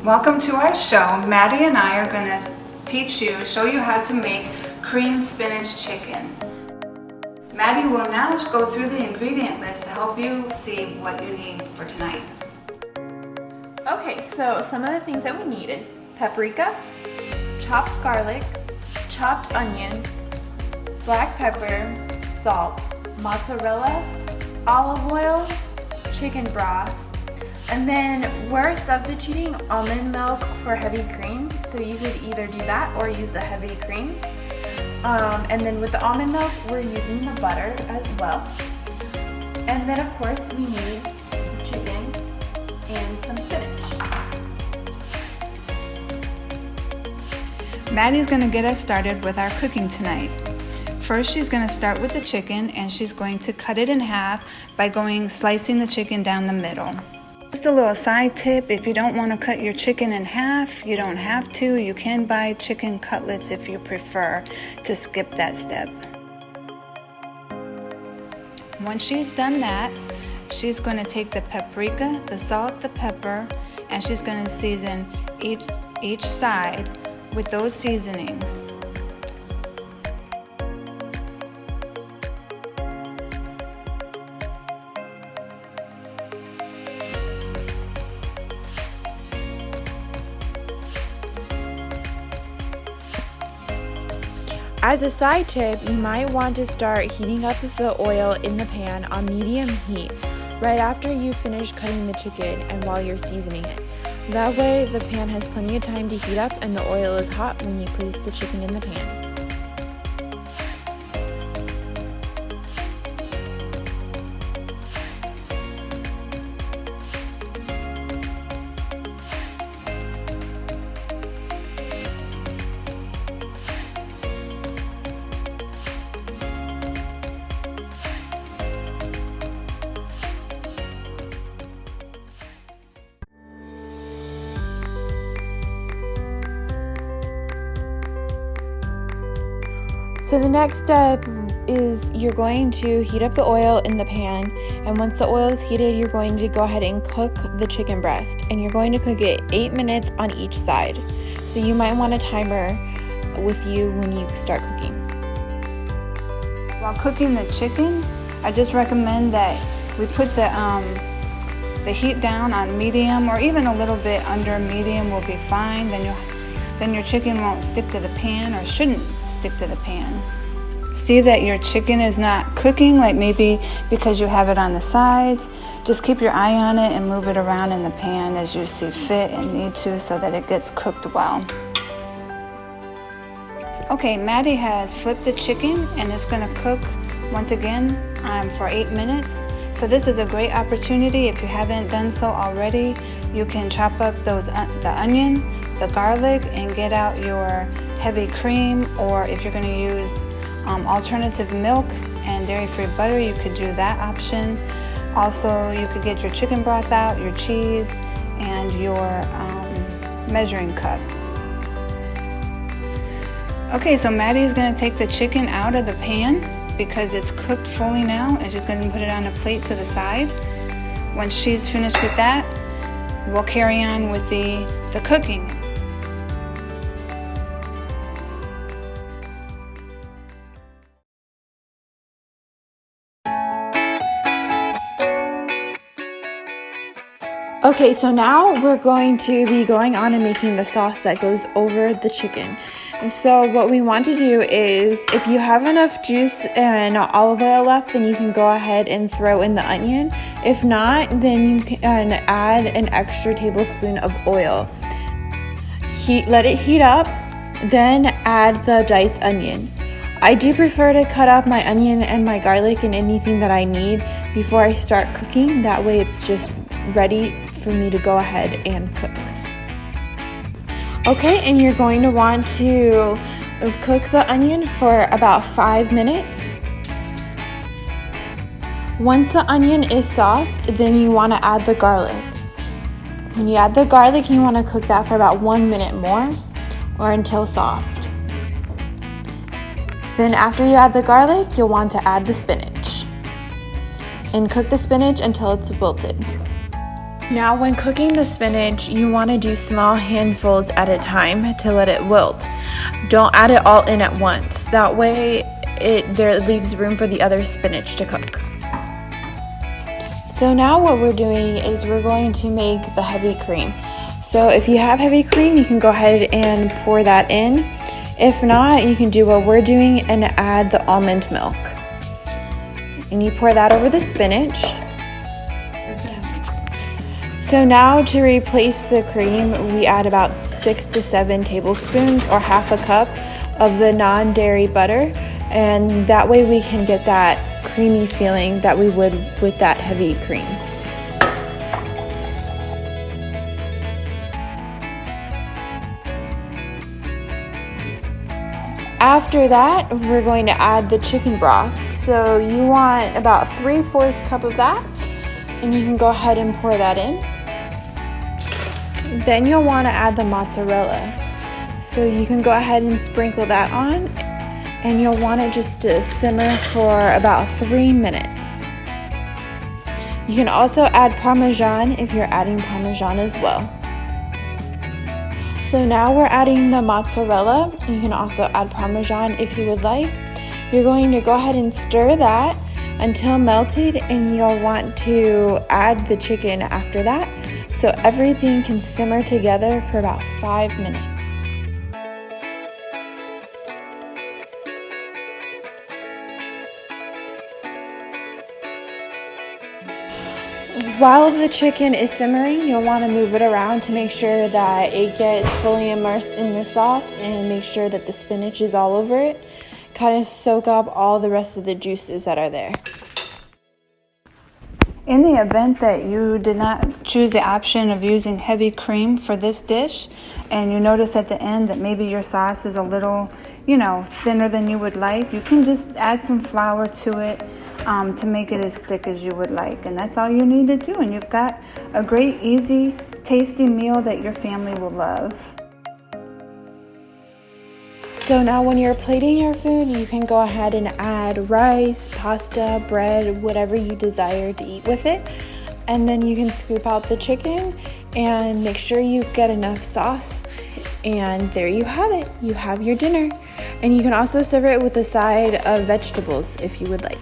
Welcome to our show. Mattie and I are going to show you how to make cream spinach chicken. Mattie will now go through the ingredient list to help you see what you need for tonight. Okay, so some of the things that we need is paprika, chopped garlic, chopped onion, black pepper, salt, mozzarella, olive oil, chicken broth, and then we're substituting almond milk for heavy cream, so you could either do that or use the heavy cream. And then with the almond milk, we're using the butter as well. And then of course we need chicken and some spinach. Mattie's going to get us started with our cooking tonight. First, she's going to start with the chicken and she's going to cut it in half by slicing the chicken down the middle. Just a little side tip, if you don't want to cut your chicken in half, you don't have to. You can buy chicken cutlets if you prefer to skip that step. Once she's done that, she's going to take the paprika, the salt, the pepper, and she's going to season each side with those seasonings. As a side tip, you might want to start heating up the oil in the pan on medium heat right after you finish cutting the chicken and while you're seasoning it. That way the pan has plenty of time to heat up and the oil is hot when you place the chicken in the pan. So the next step is you're going to heat up the oil in the pan, and once the oil is heated, you're going to go ahead and cook the chicken breast, and you're going to cook it 8 minutes on each side. So you might want a timer with you when you start cooking. While cooking the chicken, I just recommend that we put the heat down on medium, or even a little bit under medium will be fine. Then your chicken won't stick to the pan, or shouldn't stick to the pan. See that your chicken is not cooking, like maybe because you have it on the sides. Just keep your eye on it and move it around in the pan as you see fit and need to, so that it gets cooked well. Okay, Mattie has flipped the chicken and it's going to cook once again for 8 minutes. So this is a great opportunity. If you haven't done so already, you can chop up the onion, the garlic, and get out your heavy cream, or if you're going to use alternative milk and dairy-free butter, you could do that option. Also, you could get your chicken broth out, your cheese, and your measuring cup. Okay, so Mattie is going to take the chicken out of the pan because it's cooked fully now, and she's going to put it on a plate to the side. Once she's finished with that, we'll carry on with the cooking. Okay, so now we're going to be going on and making the sauce that goes over the chicken. And so what we want to do is, if you have enough juice and olive oil left, then you can go ahead and throw in the onion. If not, then you can add an extra tablespoon of oil. Let it heat up, then add the diced onion. I do prefer to cut up my onion and my garlic and anything that I need before I start cooking. That way it's just ready for me to go ahead and cook. Okay, and you're going to want to cook the onion for about 5 minutes. Once the onion is soft, then you want to add the garlic. When you add the garlic, you want to cook that for about 1 minute more, or until soft. Then after you add the garlic, you'll want to add the spinach. And cook the spinach until it's wilted. Now when cooking the spinach, you want to do small handfuls at a time to let it wilt. Don't add it all in at once. That way there leaves room for the other spinach to cook. So now what we're doing is we're going to make the heavy cream. So if you have heavy cream, you can go ahead and pour that in. If not, you can do what we're doing and add the almond milk. And you pour that over the spinach. So now to replace the cream, we add about 6 to 7 tablespoons or half a cup of the non-dairy butter. And that way we can get that creamy feeling that we would with that heavy cream. After that, we're going to add the chicken broth. So you want about 3/4 cup of that, and you can go ahead and pour that in. Then you'll want to add the mozzarella. So you can go ahead and sprinkle that on, and you'll want it just to simmer for about 3 minutes. You can also add parmesan if you're adding parmesan as well. So now we're adding the mozzarella. You can also add parmesan if you would like. You're going to go ahead and stir that until melted, and you'll want to add the chicken after that, so everything can simmer together for about 5 minutes. While the chicken is simmering, you'll want to move it around to make sure that it gets fully immersed in the sauce, and make sure that the spinach is all over it. Kind of soak up all the rest of the juices that are there. In the event that you did not choose the option of using heavy cream for this dish, and you notice at the end that maybe your sauce is a little, thinner than you would like, you can just add some flour to it to make it as thick as you would like. And that's all you need to do, and you've got a great, easy, tasty meal that your family will love. So now when you're plating your food, you can go ahead and add rice, pasta, bread, whatever you desire to eat with it. And then you can scoop out the chicken and make sure you get enough sauce. And there you have it. You have your dinner. And you can also serve it with a side of vegetables if you would like.